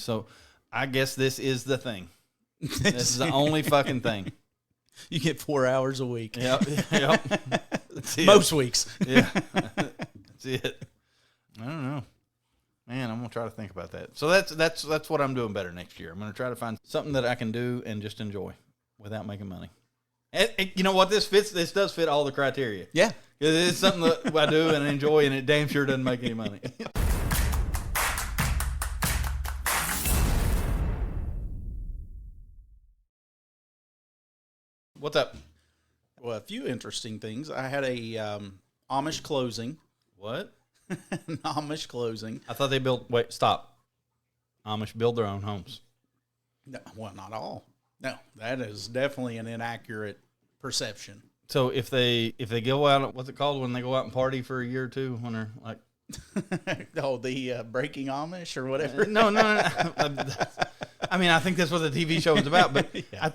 So I guess this is the thing. This is the only fucking thing. You get 4 hours a week. Yep. That's it. Most weeks. Yeah. That's it. I don't know. Man, I'm going to try to think about that. So that's what I'm doing better next year. I'm going to try to find something that I can do and just enjoy without making money. And you know what? This does fit all the criteria. Yeah. It's something that I do and enjoy, and it damn sure doesn't make any money. What's up? Well, a few interesting things. I had a Amish closing. What? An Amish closing. I thought they built... Wait, stop. Amish build their own homes. No, well, not all. No, that is definitely an inaccurate perception. So if they go out, what's it called when they go out and party for a year or two when they're like... Oh, the Breaking Amish or whatever? No. I mean, I think that's what the TV show is about, but yeah.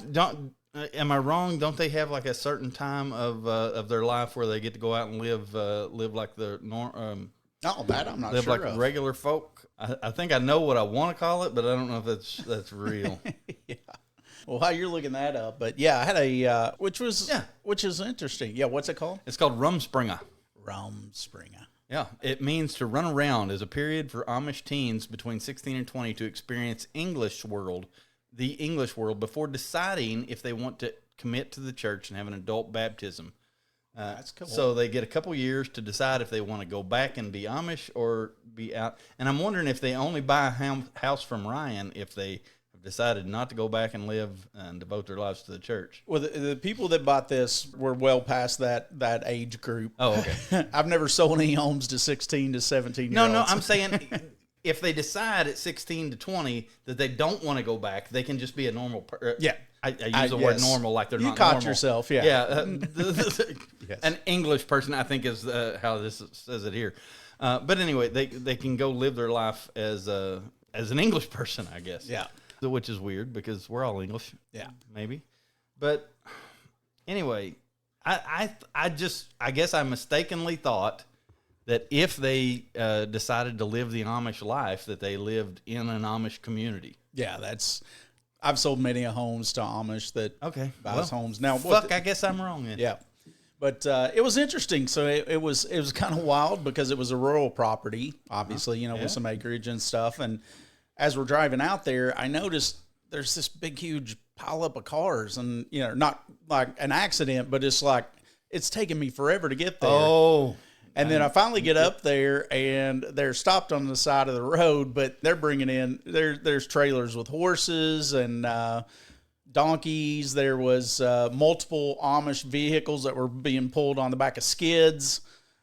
Am I wrong? Don't they have like a certain time of their life where they get to go out and live like the norm? That I'm not live sure like of. regular folk. I think I know what I want to call it, but I don't know if that's real. Yeah. Well, while you're looking that up, but yeah, I had a which is interesting. Yeah, what's it called? It's called Rumspringa. Rumspringa. Yeah, it means to run around as a period for Amish teens between 16 and 20 to experience the English world before deciding if they want to commit to the church and have an adult baptism. That's cool. So they get a couple years to decide if they want to go back and be Amish or be out. And I'm wondering if they only buy a house from Ryan if they have decided not to go back and live and devote their lives to the church. Well, the people that bought this were well past that age group. Oh, okay. I've never sold any homes to 16 to 17-year-olds. No, I'm saying if they decide at 16 to 20 that they don't want to go back, they can just be a normal person. Yeah. I use the word normal like they're not normal. You caught yourself, yeah. Yeah. Yes. An English person, I think, is how this says it here. But anyway, they can go live their life as an English person, I guess. Yeah. Which is weird because we're all English. Yeah. Maybe. But anyway, I guess I mistakenly thought that if they decided to live the Amish life, that they lived in an Amish community. Yeah, I've sold many homes to Amish that buys homes. Now, I guess I'm wrong then. Yeah. But it was interesting. So it was kind of wild because it was a rural property, obviously, with some acreage and stuff. And as we're driving out there, I noticed there's this big, huge pileup of cars, and not like an accident, but it's like it's taken me forever to get there. Oh. And then I finally get up there, and they're stopped on the side of the road, but they're bringing in, there's trailers with horses and donkeys. There was multiple Amish vehicles that were being pulled on the back of skids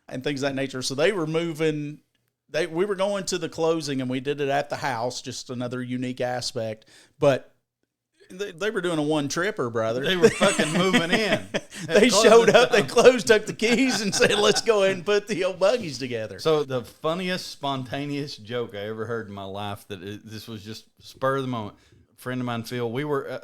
and things of that nature. So they were moving. We were going to the closing, and we did it at the house, just another unique aspect. But they were doing a one-tripper, brother. They were fucking moving in. They showed up, they took the keys, and said, let's go ahead and put the old buggies together. So the funniest, spontaneous joke I ever heard in my life, this was just spur of the moment. A friend of mine, Phil, we were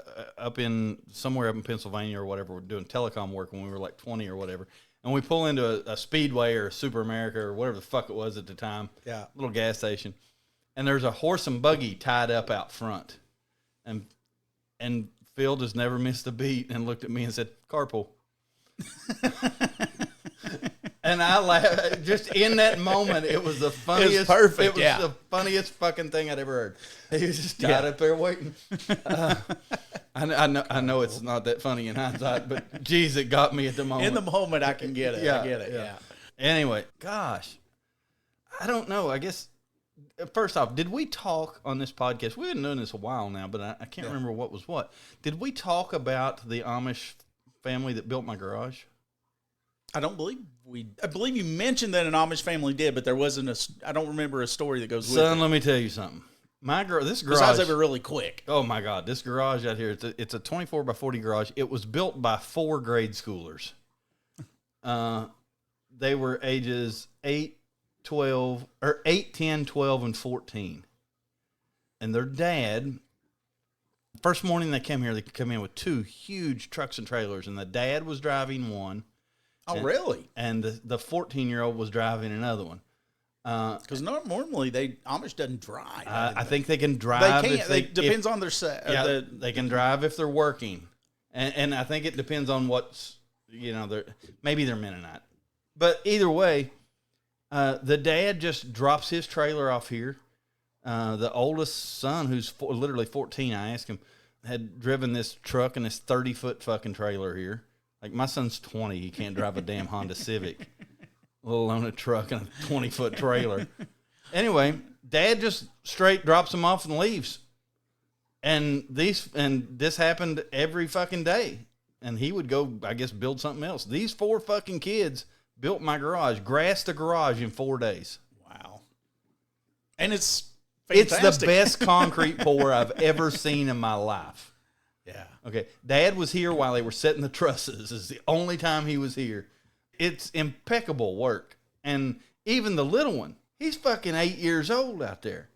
somewhere up in Pennsylvania or whatever, we're doing telecom work when we were like 20 or whatever. And we pull into a Speedway or a Super America or whatever the fuck it was at the time. Yeah. Little gas station. And there's a horse and buggy tied up out front. And Phil just never missed a beat and looked at me and said, "Carpool." And I laughed. Just in that moment, it was the funniest. It was perfect. It was the funniest fucking thing I'd ever heard. He was just tied up there waiting. I know it's not that funny in hindsight, but geez, it got me at the moment. In the moment, I can get it. Yeah, I get it. Yeah. Anyway, gosh, I don't know. I guess. First off, did we talk on this podcast? We've been doing this a while now, but I can't remember what was what. Did we talk about the Amish family that built my garage? I believe you mentioned that an Amish family did, but there wasn't I don't remember a story that goes with it. Son, let me tell you something. This garage. Besides, they were really quick. Oh my God, this garage out here, it's a 24 by 40 garage. It was built by 4 grade schoolers. They were ages 8, 10, 12, and 14. And their dad, first morning they came here, they come in with 2 huge trucks and trailers, and the dad was driving one. Oh, really? And the 14-year-old was driving another one. Because normally Amish doesn't drive. I think they can drive. They can't. It depends on their set. Yeah, they can drive if they're working, and I think it depends on what's maybe they're Mennonite, but either way, the dad just drops his trailer off here. The oldest son, who's literally 14, I asked him, had driven this truck and this 30-foot fucking trailer here. Like, my son's 20, he can't drive a damn Honda Civic, let alone a truck and a 20-foot trailer. Anyway, Dad just straight drops them off and leaves. And this happened every fucking day. And he would go, I guess, build something else. These 4 fucking kids built my garage, grassed the garage in 4 days. Wow. And it's fantastic. It's the best concrete pour I've ever seen in my life. Yeah. Okay. Dad was here while they were setting the trusses. It's the only time he was here. It's impeccable work. And even the little one, he's fucking 8 years old out there.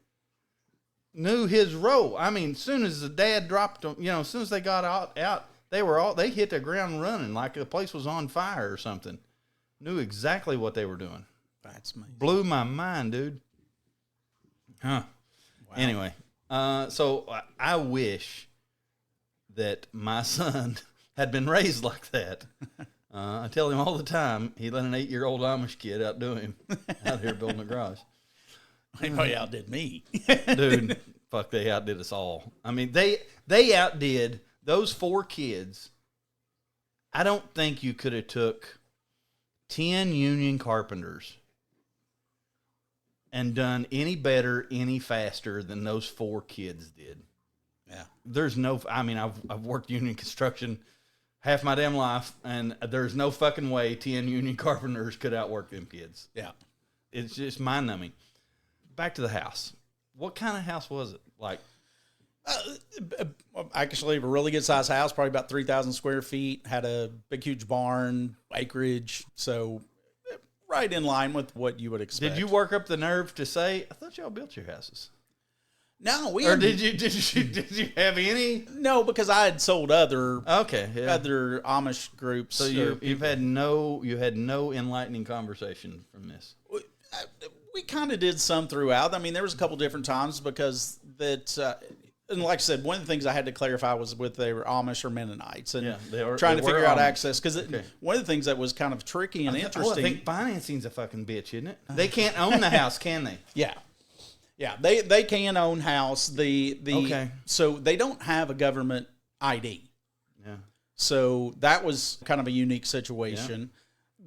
Knew his role. I mean, as soon as the dad dropped them, as soon as they got out, they hit the ground running like the place was on fire or something. Knew exactly what they were doing. That's amazing. Blew my mind, dude. Huh. Wow. Anyway, so I wish that my son had been raised like that. I tell him all the time, he let an 8-year-old Amish kid outdo him out here building a garage. He probably outdid me. Dude, fuck, they outdid us all. I mean, they outdid those 4 kids. I don't think you could have took 10 union carpenters and done any better, any faster than those 4 kids did. Yeah. I've worked union construction half my damn life, and there's no fucking way 10 union carpenters could outwork them kids. Yeah. It's just mind-numbing. Back to the house. What kind of house was it? Like, actually, a really good sized house, probably about 3,000 square feet. Had a big, huge barn, acreage. So, right in line with what you would expect. Did you work up the nerve to say, "I thought y'all built your houses"? No, did you have any? No, because I had sold other other Amish groups. So you had no enlightening conversation from this. We kind of did some throughout. I mean, there was a couple different times because and like I said, one of the things I had to clarify was whether they were Amish or Mennonites, and trying to figure out access. Because one of the things that was kind of tricky and interesting. I think financing's a fucking bitch, isn't it? They can't own the house, can they? Yeah. Yeah, they can own house. So they don't have a government ID. Yeah. So that was kind of a unique situation.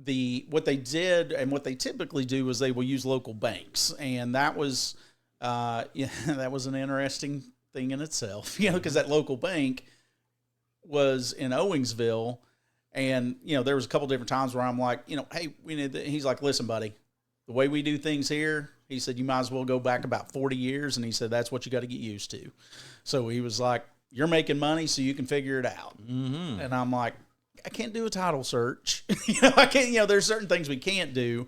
Yeah. What they did and what they typically do is they will use local banks, and that was that was an interesting thing in itself. Because that local bank was in Owingsville, and there was a couple different times where I'm like, hey, we need. He's like, listen, buddy, the way we do things here. He said, you might as well go back about 40 years. And he said, that's what you got to get used to. So he was like, you're making money so you can figure it out. Mm-hmm. And I'm like, I can't do a title search. I can't, there's certain things we can't do.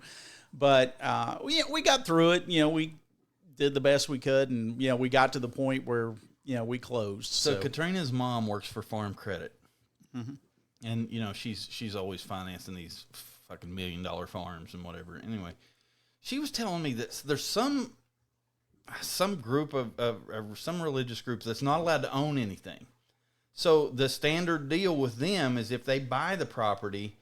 But we got through it. We did the best we could. And, we got to the point where, we closed. So Katrina's mom works for Farm Credit. Mm-hmm. And, she's always financing these fucking $1 million farms and whatever. Anyway. She was telling me that there's some group of some religious groups that's not allowed to own anything. So the standard deal with them is if they buy the property,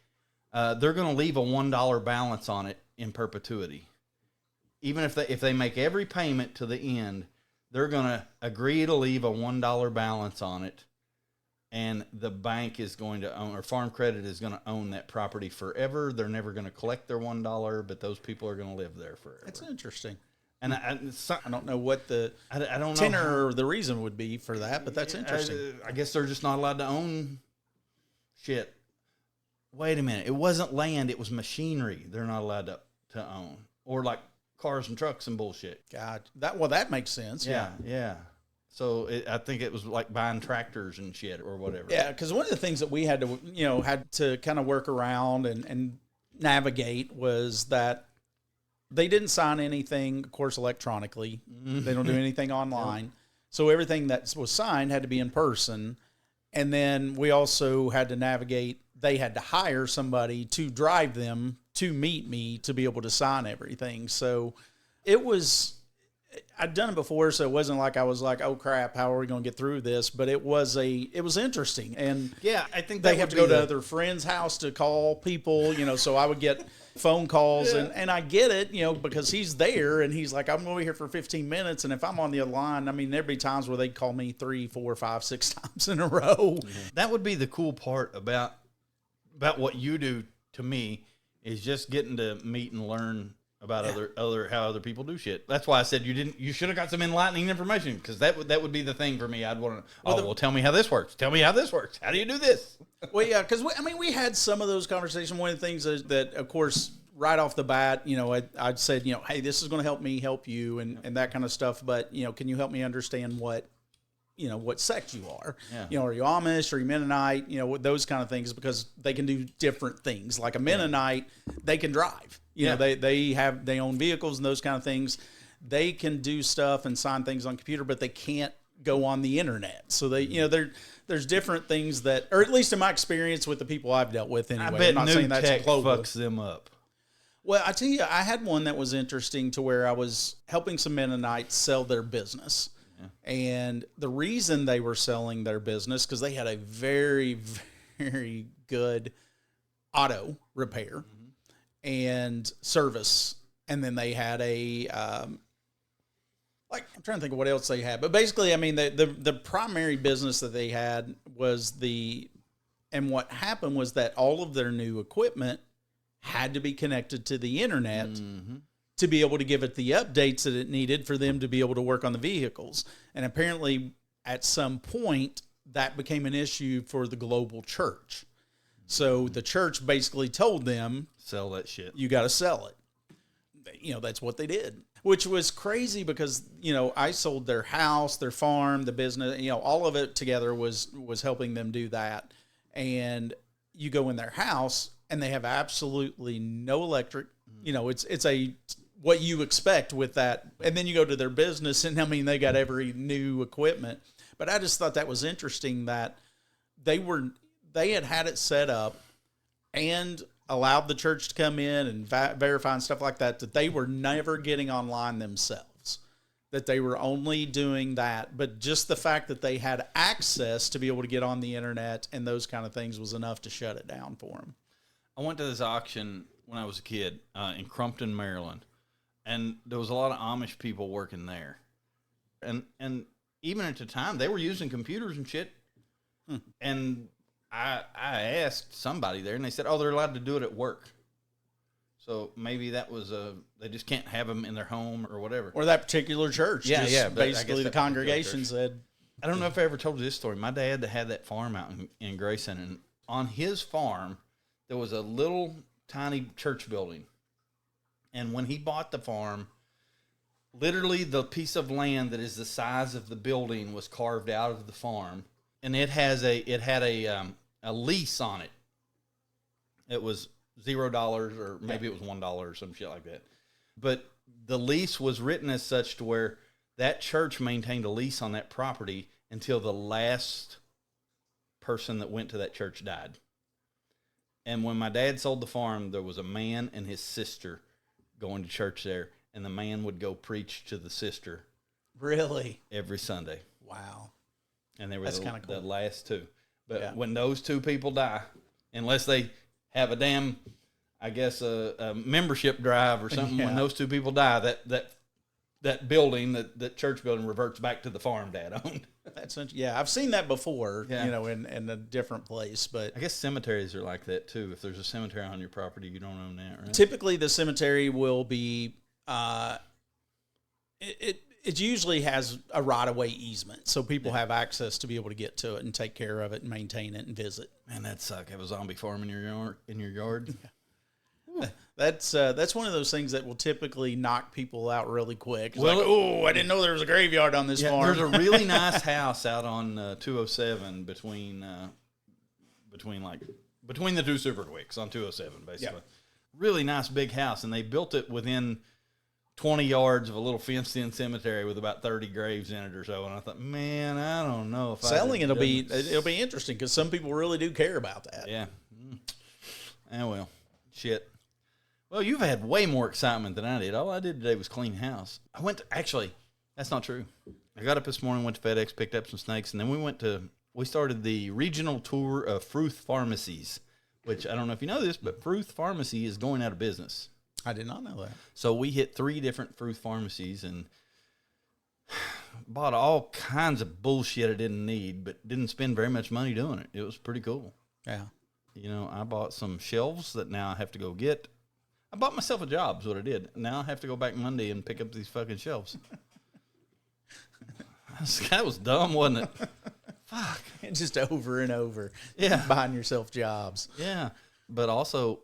they're going to leave a $1 balance on it in perpetuity. Even if they make every payment to the end, they're going to agree to leave a $1 balance on it. And the bank is going to own, or Farm Credit is going to own that property forever. They're never going to collect their $1, but those people are going to live there forever. That's interesting. And I don't know what the tenor or the reason would be for that, but that's interesting. I guess they're just not allowed to own shit. Wait a minute. It wasn't land. It was machinery they're not allowed to own. Or like cars and trucks and bullshit. God, that makes sense. Yeah. So I think it was like buying tractors and shit or whatever. Yeah, because one of the things that we had to kind of work around and navigate was that they didn't sign anything, of course, electronically. Mm-hmm. They don't do anything online. Yep. So everything that was signed had to be in person. And then we also had to navigate. They had to hire somebody to drive them to meet me to be able to sign everything. So it was, I'd done it before, so it wasn't like I was like, oh crap, how are we going to get through this? But it was interesting. And Yeah, I think they have to go to other friends' house to call people, so I would get phone calls and I get it, because he's there and he's like, I'm going to be here for 15 minutes. And if I'm on the other line, I mean, there'd be times where they'd call me 3, 4, 5, 6 times in a row. That would be the cool part about what you do to me, is just getting to meet and learn about how other people do shit. That's why I said you should have got some enlightening information, because that would be the thing for me. I'd want to, tell me how this works. Tell me how this works. How do you do this? Well, yeah, because we had some of those conversations. One of the things that of course, right off the bat, I'd said, hey, this is going to help me help you and that kind of stuff. But, can you help me understand what sect you are? Yeah. Are you Amish? Are you Mennonite? Those kind of things, because they can do different things. Like a Mennonite, they can drive. They own vehicles and those kind of things. They can do stuff and sign things on computer, but they can't go on the internet. So there's different things that, or at least in my experience with the people I've dealt with anyway. I bet I'm not new saying that's tech global. fucks them up. Well, I tell you, I had one that was interesting, to where I was helping some Mennonites sell their business. Yeah. And the reason they were selling their business, because they had a very, very good auto repair and service. And then they had I'm trying to think of what else they had. But basically, I mean, the primary business that they had was and what happened was that all of their new equipment had to be connected to the internet to be able to give it the updates that it needed for them to be able to work on the vehicles. And apparently, at some point, that became an issue for the global church. So the church basically told them, sell that shit. You got to sell it. That's what they did, which was crazy, because, I sold their house, their farm, the business, all of it together was helping them do that. And you go in their house and they have absolutely no electric. It's what you expect with that. And then you go to their business and they got every new equipment. But I just thought that was interesting that they had it set up and allowed the church to come in and verify and stuff like that they were never getting online themselves, that they were only doing that. But just the fact that they had access to be able to get on the internet and those kind of things was enough to shut it down for them. I went to this auction when I was a kid in Crumpton, Maryland, and there was a lot of Amish people working there. And even at the time, they were using computers and shit. And I asked somebody there, and they said, oh, they're allowed to do it at work. So maybe that was they just can't have them in their home or whatever. Or that particular church. Yeah. Basically, the congregation said. I don't know if I ever told you this story. My dad had that farm out in Grayson, and on his farm, there was a little tiny church building. And when he bought the farm, literally the piece of land that is the size of the building was carved out of the farm. And it had a lease on it. It was $0 or maybe it was $1 or some shit like that. But the lease was written as such to where that church maintained a lease on that property until the last person that went to that church died. And when my dad sold the farm, there was a man and his sister going to church there, and the man would go preach to the sister. Really? Every Sunday. Wow. And they were cool. The last two. But when those two people die, unless they have a damn, I guess, a membership drive or something, when those two people die, that building, that church building reverts back to the farm Dad owned. I've seen that before, in a different place. But I guess cemeteries are like that too. If there's a cemetery on your property, you don't own that, right? Typically, the cemetery will be, it usually has a right-of-way easement, so people have access to be able to get to it and take care of it and maintain it and visit. Man, that'd suck. Have a zombie farm in your yard. That's one of those things that will typically knock people out really quick. It's I didn't know there was a graveyard on this farm. There's a really nice house out on 207 between the two super quicks on 207, basically. Yep. Really nice big house, and they built it within 20 yards of a little fenced-in cemetery with about 30 graves in it or so. And I thought, man, I don't know if selling it'll be interesting, because some people really do care about that. Yeah. Well, shit. Well, you've had way more excitement than I did. All I did today was clean house. Actually, that's not true. I got up this morning, went to FedEx, picked up some snakes, and then we started the regional tour of Fruth Pharmacies, which I don't know if you know this, but Fruth Pharmacy is going out of business. I did not know that. So we hit 3 different Fruth Pharmacies and bought all kinds of bullshit I didn't need, but didn't spend very much money doing it. It was pretty cool. Yeah. You know, I bought some shelves that now I have to go get. I bought myself a job is what I did. Now I have to go back Monday and pick up these fucking shelves. That was dumb, wasn't it? Fuck. Just over and over. Yeah. Buying yourself jobs. Yeah. But also,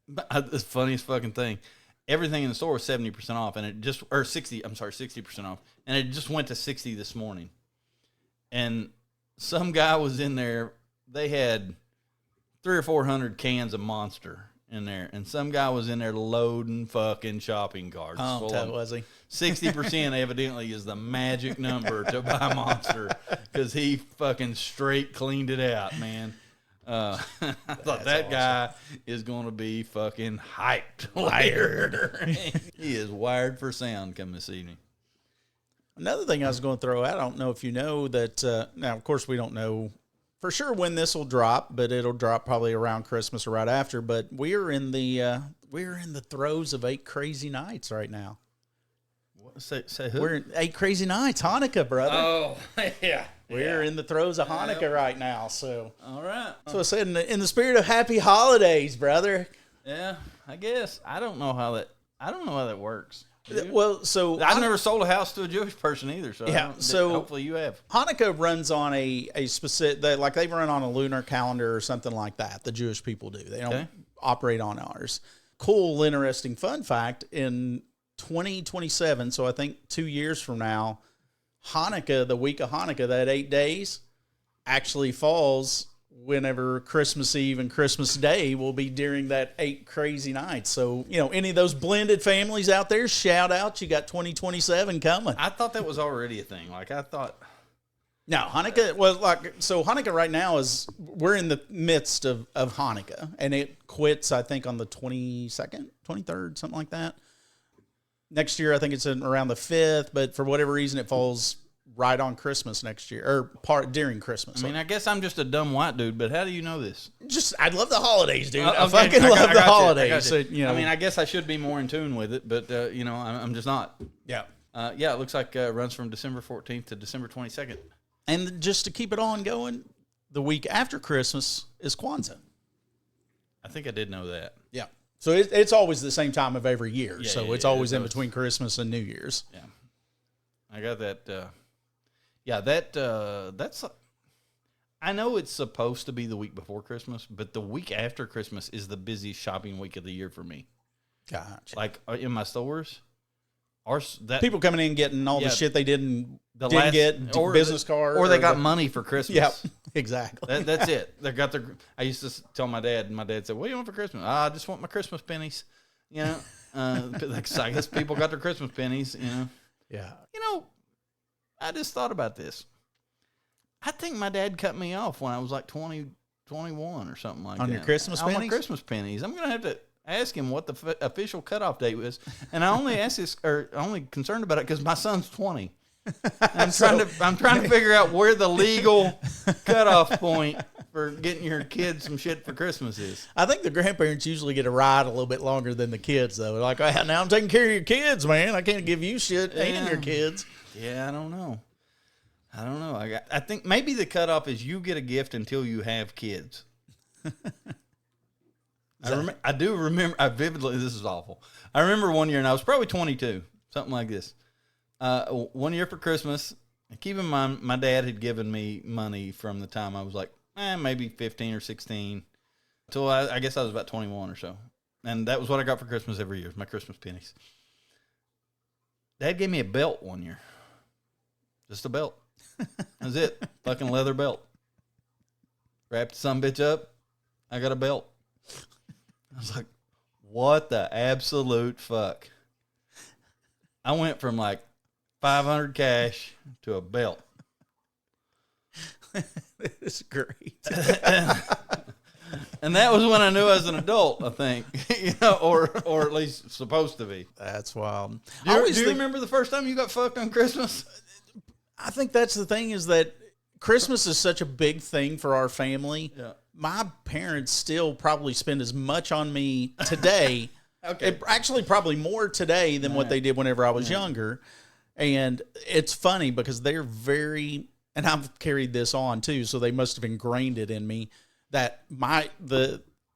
the funniest fucking thing, everything in the store was 70% off, and it just, or 60% off, and it just went to 60 this morning. And some guy was in there, they had 300 or 400 cans of Monster in there, and some guy was in there loading fucking shopping carts. Oh, was he? 60% evidently is the magic number to buy Monster, because he fucking straight cleaned it out, man. I thought that awesome. Guy is going to be fucking hyped. Wired. He is wired for sound coming this evening. Another thing I was going to throw out, I don't know if you know that, now, of course, we don't know for sure when this will drop, but it'll drop probably around Christmas or right after. But we're in the throes of 8 crazy nights right now. What, say who? We're in 8 crazy nights, Hanukkah, brother. Oh, yeah. We're in the throes of Hanukkah right now. So, all right. So I said, in the spirit of happy holidays, brother. Yeah, I guess I don't know how that works. Well, so I've never sold a house to a Jewish person either. So yeah, so hopefully you have. Hanukkah runs on a specific, they run on a lunar calendar or something like that. The Jewish people do. They don't operate on ours. Cool, interesting fun fact: in 2027, so I think 2 years from now, Hanukkah, the week of Hanukkah, that 8 days, actually falls whenever Christmas Eve and Christmas Day will be during that 8 crazy nights. So, any of those blended families out there, shout out, you got 2027 coming. I thought that was already a thing. Like, I thought. No, Hanukkah, Hanukkah right now we're in the midst of Hanukkah, and it quits, I think, on the 22nd, 23rd, something like that. Next year, I think it's around the 5th, but for whatever reason, it falls right on Christmas next year, or during Christmas. I mean, I guess I'm just a dumb white dude, but how do you know this? I love the holidays, dude. I fucking love the holidays. So, I mean, I guess I should be more in tune with it, but, I'm just not. Yeah. It looks like it runs from December 14th to December 22nd. And just to keep it on going, the week after Christmas is Kwanzaa. I think I did know that. Yeah. So it's always the same time of every year. It's always in between Christmas and New Year's. Yeah. I got that. That's. I know it's supposed to be the week before Christmas, but the week after Christmas is the busiest shopping week of the year for me. Gotcha. Like in my stores, people coming in getting all the shit they didn't get, or business cards, or they got money for Christmas. Yeah, exactly. That's it. They got their. I used to tell my dad, and my dad said, "What do you want for Christmas?" I just want my Christmas pennies. I guess people got their Christmas pennies. Yeah. I just thought about this. I think my dad cut me off when I was like 20, 21 or something like that. On your Christmas pennies? On my Christmas pennies. I'm going to have to ask him what the official cutoff date was. And I only only concerned about it because my son's 20. I'm trying to figure out where the legal cutoff point for getting your kids some shit for Christmas is. I think the grandparents usually get a ride a little bit longer than the kids, though. Like, now I'm taking care of your kids, man. I can't give you shit and your kids. Yeah, I don't know. I think maybe the cutoff is you get a gift until you have kids. I do remember. Vividly, this is awful. I remember one year, and I was probably 22, something like this. One year for Christmas. Keep in mind, my dad had given me money from the time I was like, maybe 15 or 16, until I guess I was about 21 or so. And that was what I got for Christmas every year, my Christmas pennies. Dad gave me a belt one year. Just a belt. That's it. Fucking leather belt. Wrapped some bitch up. I got a belt. I was like, what the absolute fuck? I went from like 500 cash to a belt. It's great. And that was when I knew I was an adult, I think, or at least supposed to be. That's wild. Do you remember the first time you got fucked on Christmas? I think that's the thing, is that Christmas is such a big thing for our family. Yeah. My parents still probably spend as much on me today. Okay. Actually, probably more today than what they did whenever I was younger. And it's funny because they're very, and I've carried this on too, so they must have ingrained it in me, that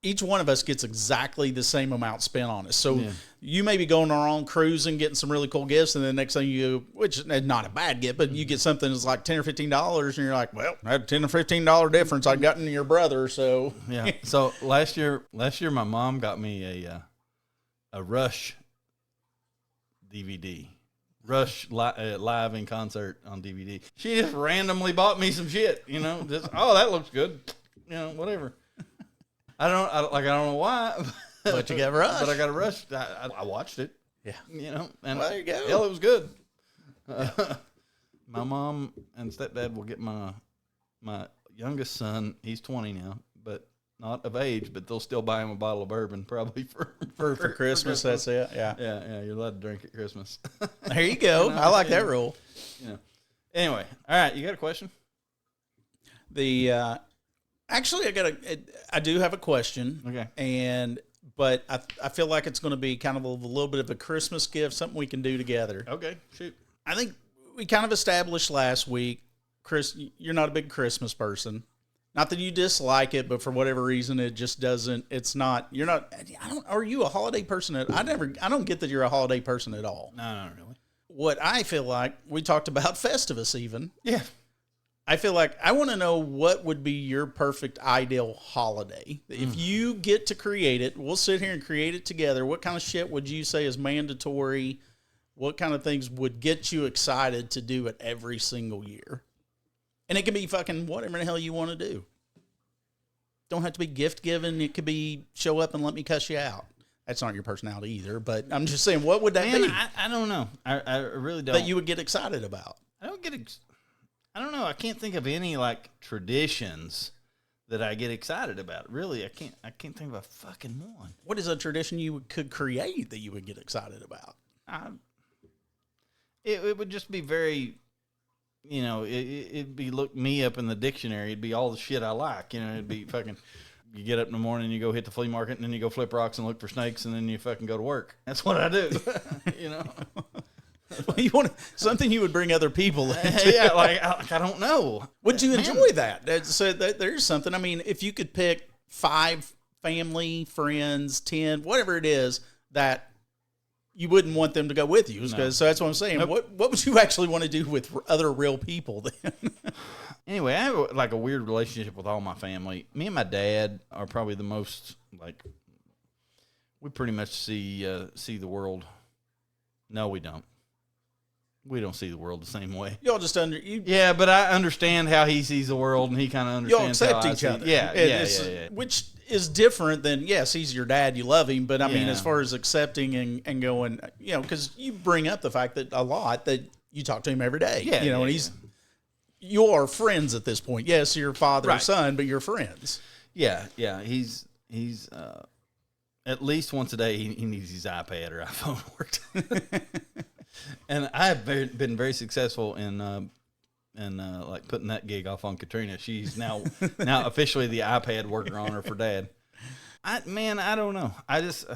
each one of us gets exactly the same amount spent on us. So you may be going on our own cruise and getting some really cool gifts, and then the next thing which is not a bad gift, but you get something that's like $10 or $15, and you're like, well, I had a $10 or $15 difference I'd gotten your brother, so. Yeah. So last year, my mom got me a Rush DVD. Rush live in concert on DVD. She just randomly bought me some shit, just, oh, that looks good. Whatever. I don't know why. But you got Rush. But I got a Rush. I watched it. Yeah. And well, there you go. Hell, it was good. My mom and stepdad will get my youngest son, he's 20 now, but not of age, but they'll still buy him a bottle of bourbon probably for Christmas. That's it. Yeah. Yeah. You're allowed to drink at Christmas. There you go. I like that rule. Anyway, all right. You got a question? Actually, I do have a question. Okay. But I feel like it's going to be kind of a little bit of a Christmas gift, something we can do together. Okay. Shoot. I think we kind of established last week, Chris, you're not a big Christmas person. Not that you dislike it, but for whatever reason, it just doesn't. It's not. You're not. Are you a holiday person? I don't get that you're a holiday person at all. No, not really. What I feel like, we talked about Festivus even. Yeah. I feel like I want to know what would be your perfect ideal holiday. If you get to create it, we'll sit here and create it together. What kind of shit would you say is mandatory? What kind of things would get you excited to do it every single year? And it can be fucking whatever the hell you want to do. Don't have to be gift giving. It could be show up and let me cuss you out. That's not your personality either, but I'm just saying, what would that be? I don't know. I really don't. That you would get excited about. I don't know. I can't think of any like traditions that I get excited about. Really, I can't think of a fucking one. What is a tradition you could create that you would get excited about? It would just be very, it'd be look me up in the dictionary. It'd be all the shit I like. It'd be fucking, you get up in the morning, you go hit the flea market, and then you go flip rocks and look for snakes, and then you fucking go to work. That's what I do. Well, you want something you would bring other people into. Yeah, I don't know. Would you enjoy that? So there's something. I mean, if you could pick 5 family, friends, 10, whatever it is that you wouldn't want them to go with you. No. So that's what I'm saying. Nope. What would you actually want to do with other real people then? Anyway, I have a weird relationship with all my family. Me and my dad are probably the most we pretty much see the world. No, we don't. We don't see the world the same way. Y'all just Yeah, but I understand how he sees the world, and he kind of understands y'all accept each other. Yeah. Which is different than, yes, he's your dad, you love him, but I mean, as far as accepting and going, because you bring up the fact that a lot that you talk to him every day. And you're friends at this point. Yes, you're father or son, but you're friends. Yeah. He's at least once a day he needs his iPad or iPhone worked. And I have been very successful in putting that gig off on Katrina. She's now officially the iPad worker on her for Dad. I don't know. I just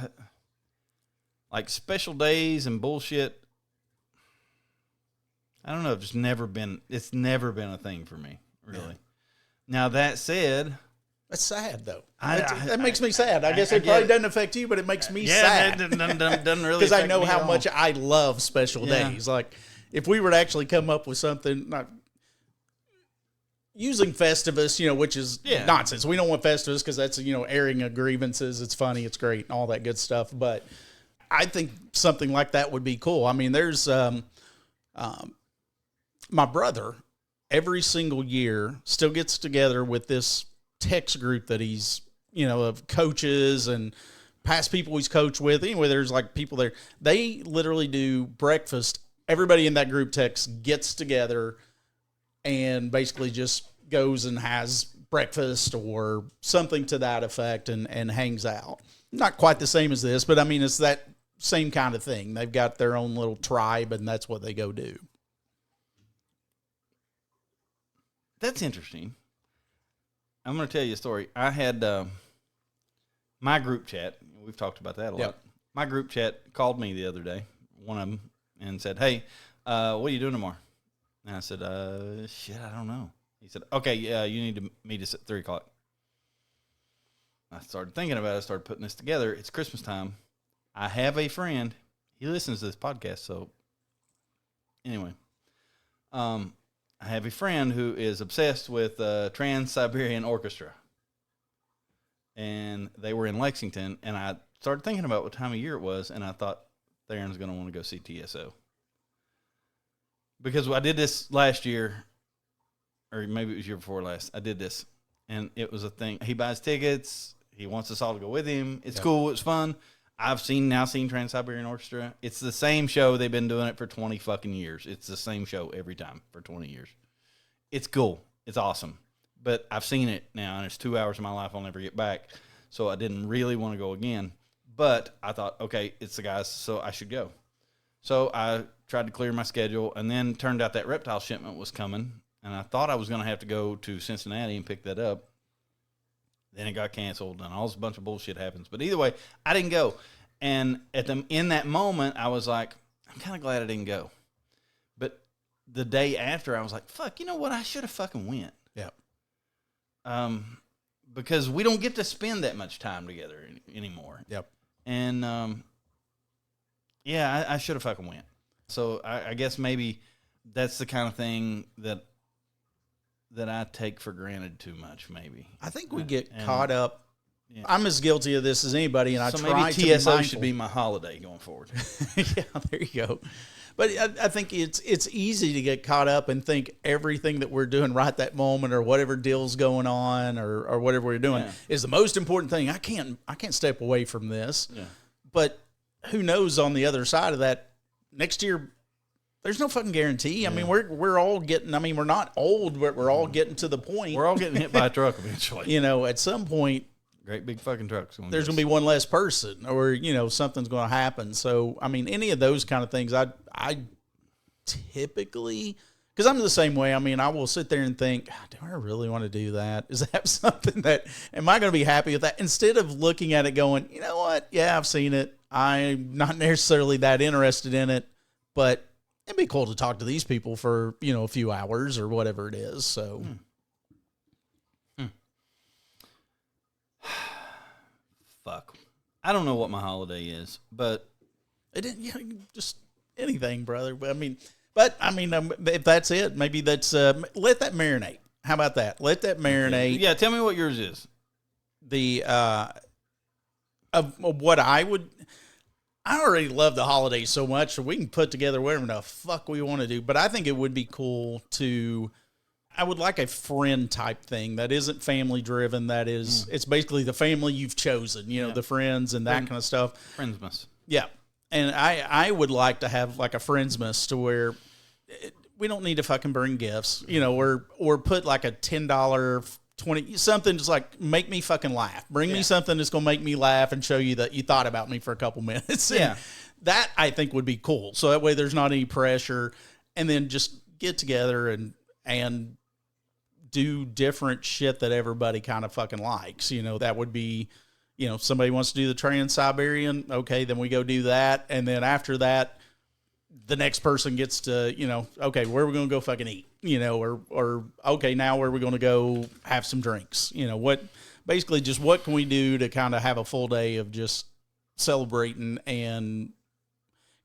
like special days and bullshit. I don't know. It's never been a thing for me, really. Yeah. Now that said, that's sad though. That makes me sad. I guess it probably doesn't affect you, but it makes me sad. It doesn't really, because I know how much I love special days. Like if we were to actually come up with something, not using Festivus, which is nonsense. We don't want Festivus because that's airing of grievances. It's funny, it's great, and all that good stuff. But I think something like that would be cool. I mean, there's my brother every single year still gets together with this text group that he's, of coaches and past people he's coached with. Anyway, there's like people there. They literally do breakfast. Everybody in that group text gets together and basically just goes and has breakfast or something to that effect and hangs out. Not quite the same as this, but I mean, it's that same kind of thing. They've got their own little tribe, and that's what they go do. That's interesting. I'm going to tell you a story. I had my group chat. We've talked about that a lot. My group chat called me the other day, one of them, and said, hey, what are you doing tomorrow? And I said, shit, I don't know. He said, okay, yeah, you need to meet us at 3 o'clock. I started thinking about it. I started putting this together. It's Christmas time. I have a friend. He listens to this podcast, so anyway. I have a friend who is obsessed with Trans-Siberian Orchestra. And they were in Lexington, and I started thinking about what time of year it was, and I thought Theron's going to want to go see TSO. Because I did this last year, or maybe it was year before last. I did this, and it was a thing. He buys tickets. He wants us all to go with him. It's cool. It's fun. I've seen Trans-Siberian Orchestra. It's the same show. They've been doing it for 20 fucking years. It's the same show every time for 20 years. It's cool. It's awesome. But I've seen it now, and it's 2 hours of my life I'll never get back. So I didn't really want to go again. But I thought, okay, it's the guys, so I should go. So I tried to clear my schedule, and then turned out that reptile shipment was coming, and I thought I was going to have to go to Cincinnati and pick that up. Then it got canceled, and all this bunch of bullshit happens. But either way, I didn't go. And in that moment, I was like, I'm kind of glad I didn't go. But the day after, I was like, fuck, you know what? I should have fucking went. Yeah. Because we don't get to spend that much time together anymore. Yep. And, I should have fucking went. So I guess maybe that's the kind of thing that I take for granted too much, maybe. I think we get caught up. Yeah. I'm as guilty of this as anybody, and so I try maybe to be TSO mindful. should be my holiday going forward. Yeah, there you go. But I think it's easy to get caught up and think everything that we're doing right that moment, or whatever deal's going on, or whatever we're doing, is the most important thing. I can't step away from this. Yeah. But who knows on the other side of that, next year, there's no fucking guarantee. I mean, we're all getting, I mean, we're not old, but we're all getting to the point. We're all getting hit by a truck eventually. At some point, great big fucking trucks. There's going to be one less person, or, something's going to happen. So, I mean, any of those kind of things, I typically, because I'm the same way. I mean, I will sit there and think, do I really want to do that? Is that something am I going to be happy with that? Instead of looking at it going, you know what? Yeah, I've seen it. I'm not necessarily that interested in it, but it'd be cool to talk to these people for, a few hours or whatever it is. So. Fuck. I don't know what my holiday is, but it didn't, just anything, brother. But I mean, if that's it, maybe that's, let that marinate. How about that? Let that marinate. Okay. Yeah. Tell me what yours is. Of what I already love the holidays so much, so we can put together whatever the fuck we want to do. But I think it would be cool I would like a friend type thing that isn't family driven. That is, it's basically the family you've chosen, the friends and that kind of stuff. Friendsmas. Yeah. And I would like to have like a Friendsmas to where we don't need to fucking bring gifts, or put like a $10, 20, something just like make me fucking laugh. Bring me something that's going to make me laugh and show you that you thought about me for a couple minutes. Yeah. That I think would be cool. So that way there's not any pressure, and then just get together and do different shit that everybody kind of fucking likes. That would be, somebody wants to do the Trans-Siberian. Okay, then we go do that. And then after that, the next person gets to, okay, where are we going to go fucking eat? Or okay, now where are we going to go have some drinks? Basically just what can we do to kind of have a full day of just celebrating? And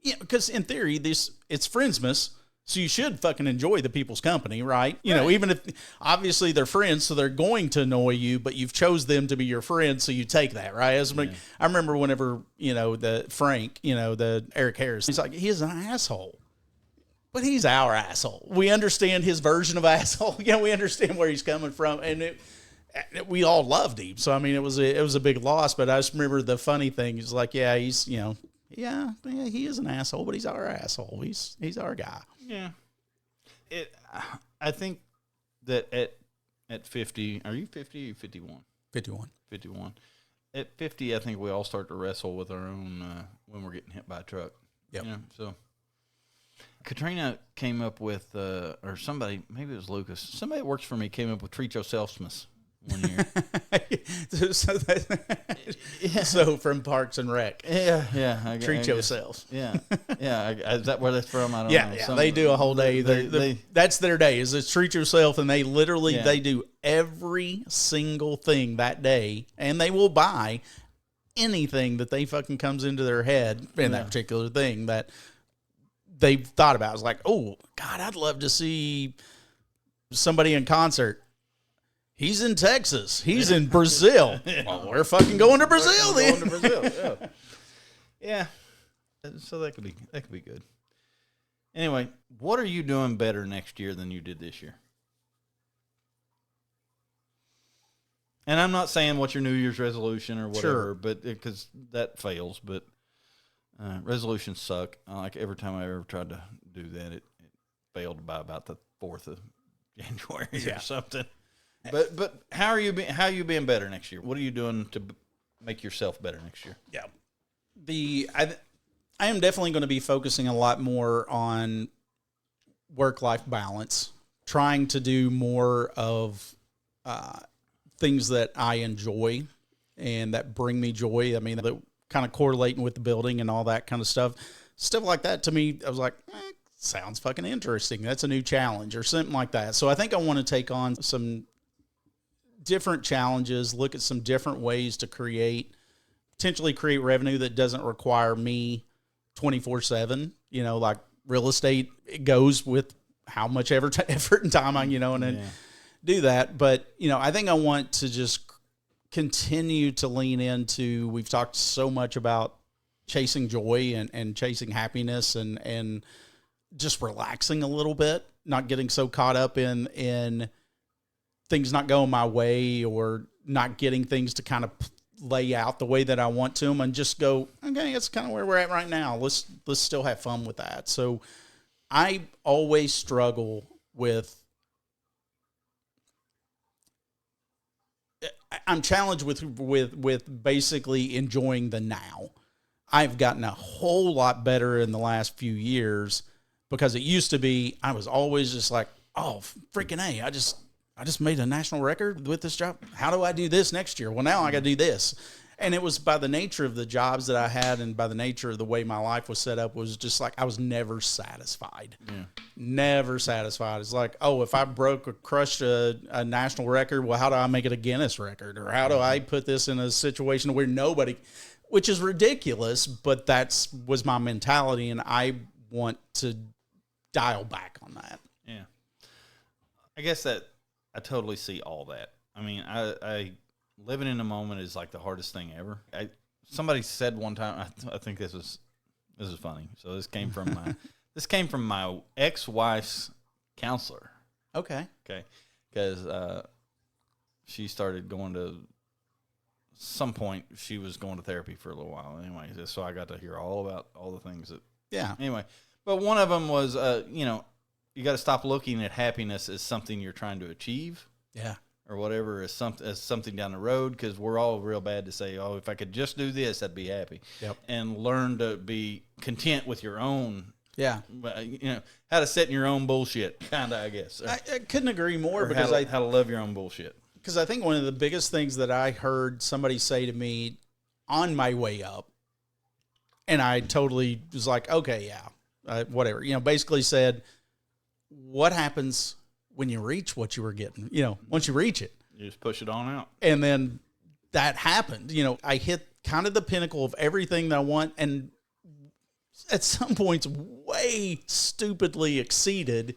because in theory, it's Friendsmas. So you should fucking enjoy the people's company, right? Even if obviously they're friends, so they're going to annoy you, but you've chose them to be your friend, so you take that, right? I remember whenever, the Frank, the Eric Harris, he's like, he is an asshole, but he's our asshole. We understand his version of asshole. We understand where he's coming from, and we all loved him. So I mean, it was a big loss. But I just remember the funny thing is like, yeah, he's yeah, he is an asshole, but he's our asshole. He's our guy. Yeah. I think that at 50, are you 50 or 51? 51. 51. At 50, I think we all start to wrestle with our own when we're getting hit by a truck. Yep. You know, so Katrina came up with, or somebody, maybe it was Lucas, somebody that works for me came up with treat yourself's one year. So from Parks and Rec. Yeah. Treat yourselves. Yeah. Is that where that's from? I don't know. Yeah. They do a whole day. That's their day, is it's treat yourself, and they literally, they do every single thing that day, and they will buy anything that they fucking comes into their head in that particular thing that they've thought about. It's like, oh, God, I'd love to see somebody in concert. He's in Texas. He's in Brazil. Well, we're fucking going to Brazil then. Going to Brazil, yeah. So that could be good. Anyway, what are you doing better next year than you did this year? And I'm not saying what's your New Year's resolution or whatever, but because that fails. But resolutions suck. Like every time I ever tried to do that, it failed by about the 4th of January or something. But how are you being better next year? What are you doing to make yourself better next year? Yeah, I am definitely going to be focusing a lot more on work-life balance, trying to do more of things that I enjoy and that bring me joy. I mean, that kind of correlating with the building and all that kind of stuff. Stuff like that, to me, I was like, sounds fucking interesting. That's a new challenge or something like that. So I think I want to take on some different challenges, look at some different ways to potentially create revenue that doesn't require me 24/7. You know, like real estate, it goes with how much effort and time I, and then do that. But, I think I want to just continue to lean into, we've talked so much about chasing joy and chasing happiness and just relaxing a little bit, not getting so caught up in things not going my way or not getting things to kind of lay out the way that I want to them, and just go, okay, that's kind of where we're at right now. Let's still have fun with that. So I always struggle with, I'm challenged with basically enjoying the now. I've gotten a whole lot better in the last few years, because it used to be, I was always just like, oh, freaking A, I just made a national record with this job. How do I do this next year? Well, now I got to do this. And it was by the nature of the jobs that I had and by the nature of the way my life was set up, was just like, I was never satisfied. Never satisfied. It's like, oh, if I crushed a national record, well, how do I make it a Guinness record? Or how do I put this in a situation where nobody, which is ridiculous, but was my mentality, and I want to dial back on that. Yeah. I guess that I totally see all that. I mean, I living in the moment is like the hardest thing ever. Somebody said one time, I think this is funny. So this came from my ex-wife's counselor. Okay. Because she started going to, some point she was going to therapy for a little while. Anyway, so I got to hear all about all the things that. Yeah. Anyway, but one of them was, you got to stop looking at happiness as something you're trying to achieve. Yeah. Or whatever, as something down the road, because we're all real bad to say, oh, if I could just do this, I'd be happy. Yep. And learn to be content with your own. Yeah. How to sit in your own bullshit, kind of, I guess. I couldn't agree more, because how to love your own bullshit. Because I think one of the biggest things that I heard somebody say to me on my way up, and I totally was like, okay, yeah, whatever. Basically said, what happens when you reach what you were getting? Once you reach it, you just push it on out. And then that happened. I hit kind of the pinnacle of everything that I want, and at some points way stupidly exceeded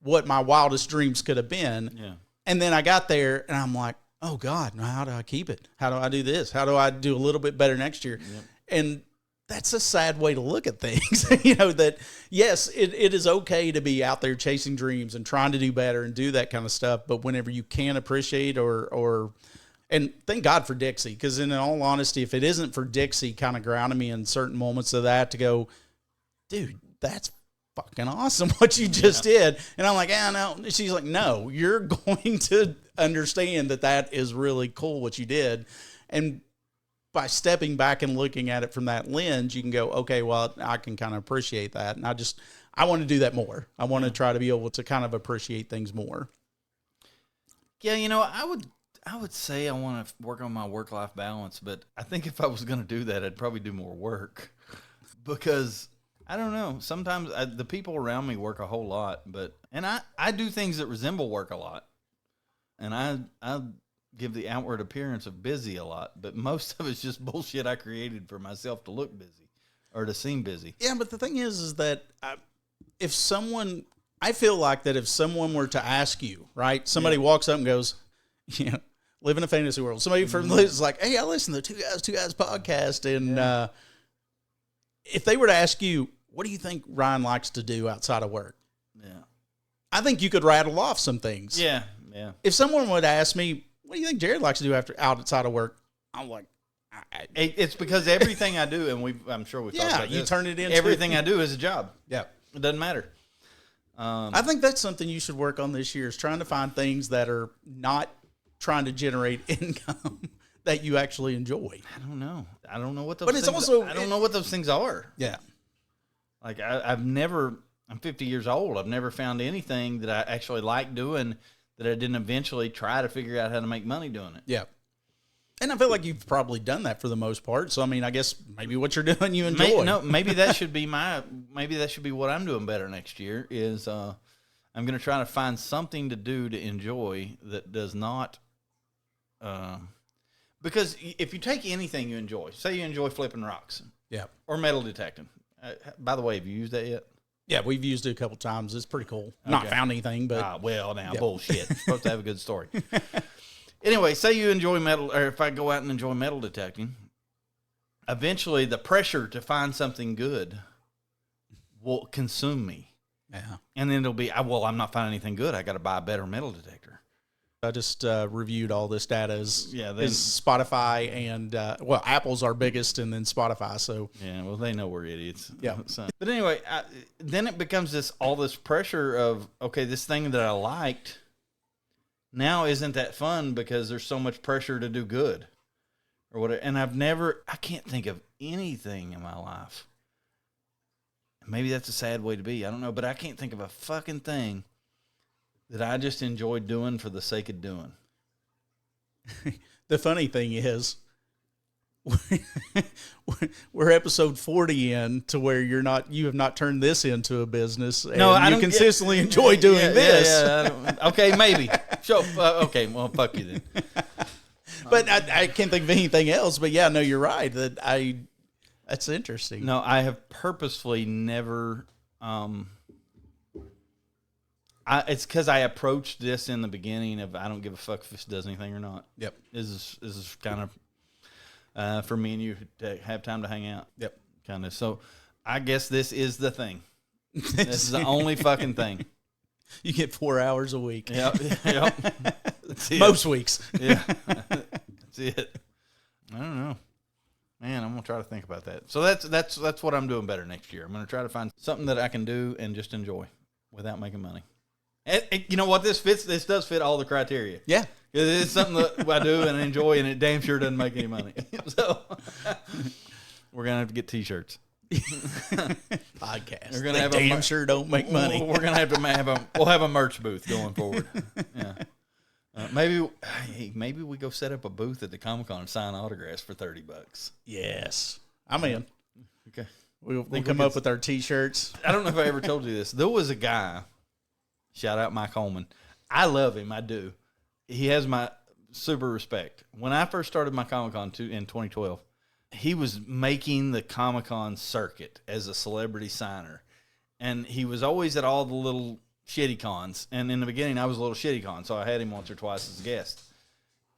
what my wildest dreams could have been. Yeah. And then I got there, and I'm like, oh God, now how do I keep it? How do I do this? How do I do a little bit better next year? Yep. And that's a sad way to look at things. That yes, it is okay to be out there chasing dreams and trying to do better and do that kind of stuff. But whenever you can appreciate and thank God for Dixie, because in all honesty, if it isn't for Dixie kind of grounding me in certain moments of that, to go, dude, that's fucking awesome what you just did. And I'm like, no. She's like, no, you're going to understand that is really cool what you did. And by stepping back and looking at it from that lens, you can go, okay, well, I can kind of appreciate that. And I want to do that more. I want to try to be able to kind of appreciate things more. Yeah, I would say I want to work on my work-life balance, but I think if I was going to do that, I'd probably do more work because I don't know. Sometimes the people around me work a whole lot, and I do things that resemble work a lot, and I give the outward appearance of busy a lot, but most of it's just bullshit I created for myself to look busy or to seem busy. Yeah, but the thing is that I feel like that if someone were to ask you, right, somebody walks up and goes, live in a fantasy world. Somebody from is like, hey, I listen to Two Guys podcast, and if they were to ask you, what do you think Ryan likes to do outside of work? Yeah, I think you could rattle off some things. Yeah. If someone would ask me, what do you think Jarrod likes to do outside of work? I'm like, it's because everything I do, and I'm sure we've talked about this. You turn it into everything I do is a job. Yeah, it doesn't matter. I think that's something you should work on this year, is trying to find things that are not trying to generate income that you actually enjoy. I don't know what those. But it's also I don't know what those things are. Yeah, like I'm 50 years old. I've never found anything that I actually like doing that I didn't eventually try to figure out how to make money doing it. Yeah. And I feel like you've probably done that for the most part. So, I mean, I guess maybe what you're doing, you enjoy. Maybe that should be what I'm doing better next year is I'm going to try to find something to do to enjoy that does not, because if you take anything you enjoy, say you enjoy flipping rocks. Yeah. Or metal detecting. By the way, have you used that yet? Yeah, we've used it a couple times. It's pretty cool. Okay. Not found anything, but bullshit. You're supposed to have a good story. Anyway, say you enjoy metal, or if I go out and enjoy metal detecting, eventually the pressure to find something good will consume me. Yeah, and then it'll be, I'm not finding anything good. I got to buy a better metal detector. I just reviewed all this data. Is Spotify and Apple's our biggest, and then Spotify. So they know we're idiots. Yeah. So, but anyway, then it becomes all this pressure of this thing that I liked now isn't that fun because there's so much pressure to do good or whatever. And I can't think of anything in my life. Maybe that's a sad way to be. I don't know, but I can't think of a fucking thing that I just enjoy doing for the sake of doing. The funny thing is, we're episode 40 in to where you have not turned this into a business. And you consistently enjoy doing this. Yeah, okay, maybe. Sure. Okay, well, fuck you then. But I can't think of anything else. But yeah, no, you're right. That's interesting. No, I have purposefully never. It's because I approached this in the beginning of I don't give a fuck if this does anything or not. Yep. This is kind of for me and you to have time to hang out. Yep. Kind of. So I guess this is the thing. This is the only fucking thing. You get 4 hours a week. Yep. That's it. Most weeks. Yeah. That's it. I don't know. Man, I'm gonna try to think about that. So that's what I'm doing better next year. I'm gonna try to find something that I can do and just enjoy without making money. And you know what? This does fit all the criteria. Yeah. It's something that I do and enjoy, and it damn sure doesn't make any money. So we're gonna have to get T-shirts. Podcast. We're gonna have damn sure don't make money. We're gonna have to we'll have a merch booth going forward. Yeah. Maybe we go set up a booth at the Comic-Con and sign autographs for $30. Yes, I'm in. Okay, we'll come up with our T-shirts. I don't know if I ever told you this. There was a guy. Shout out Mike Holman. I love him. I do. He has my super respect. When I first started my Comic-Con in 2012, he was making the Comic-Con circuit as a celebrity signer, and he was always at all the little shitty cons. And in the beginning, I was a little shitty con, so I had him once or twice as a guest.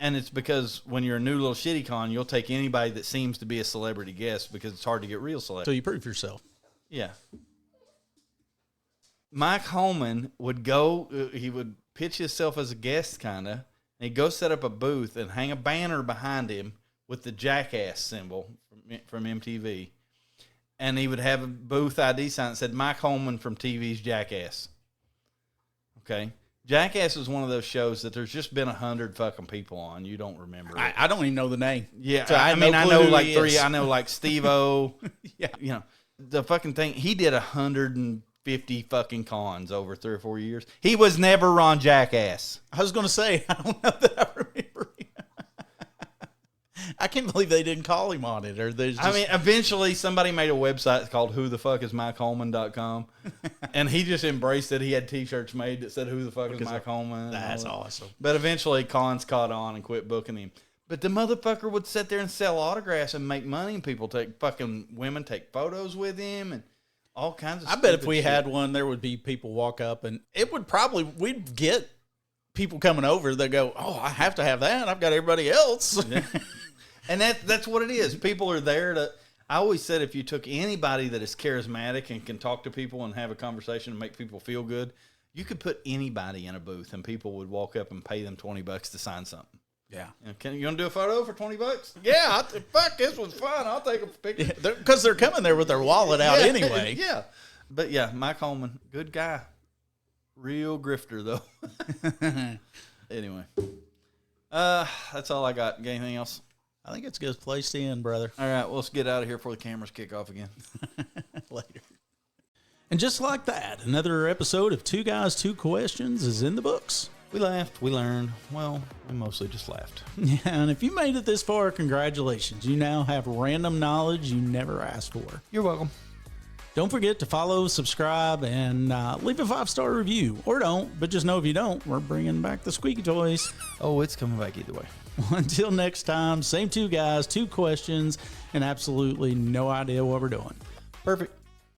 And it's because when you're a new little shitty con, you'll take anybody that seems to be a celebrity guest because it's hard to get real celebrity. So you prove yourself. Yeah. Mike Holman would go, he would pitch himself as a guest kind of, and he'd go set up a booth and hang a banner behind him with the Jackass symbol from MTV. and he would have a booth ID sign that said Mike Holman from TV's Jackass. Okay. Jackass is one of those shows that there's just been 100 fucking people on. You don't remember it. I don't even know the name. Yeah. So I mean, I know like three. Is. I know like Steve-O. Yeah. You know, the fucking thing. He did 150 fucking cons over 3 or 4 years. He was never on Jackass. I was going to say, I don't know that I remember. I can't believe they didn't call him on it. Or just... I mean, eventually somebody made a website called whothefuckismikeholman.com, and he just embraced it. He had T-shirts made that said "Who the fuck is Mike Holman?" That's awesome. But eventually, cons caught on and quit booking him. But the motherfucker would sit there and sell autographs and make money, and people women take photos with him and all kinds of. I bet if we had one, there would be people walk up, and it would we'd get people coming over. They go, "Oh, I have to have that. I've got everybody else." Yeah. And that's what it is. People are there to. I always said if you took anybody that is charismatic and can talk to people and have a conversation and make people feel good, you could put anybody in a booth and people would walk up and pay them $20 to sign something. Yeah. You want to do a photo for $20? Yeah. Fuck, this was fun. I'll take a picture. Because they're coming there with their wallet out anyway. Yeah. But yeah, Mike Holman, good guy. Real grifter though. Anyway. That's all I got. Got anything else? I think it's a good place to end, brother. All right, well, let's get out of here before the cameras kick off again. Later. And just like that, another episode of Two Guys, Two Questions is in the books. We laughed, we learned. Well, we mostly just laughed. Yeah, and if you made it this far, congratulations. You now have random knowledge you never asked for. You're welcome. Don't forget to follow, subscribe, and leave a 5-star review. Or don't, but just know if you don't, we're bringing back the squeaky toys. Oh, it's coming back either way. Until next time, same two guys, two questions, and absolutely no idea what we're doing. Perfect.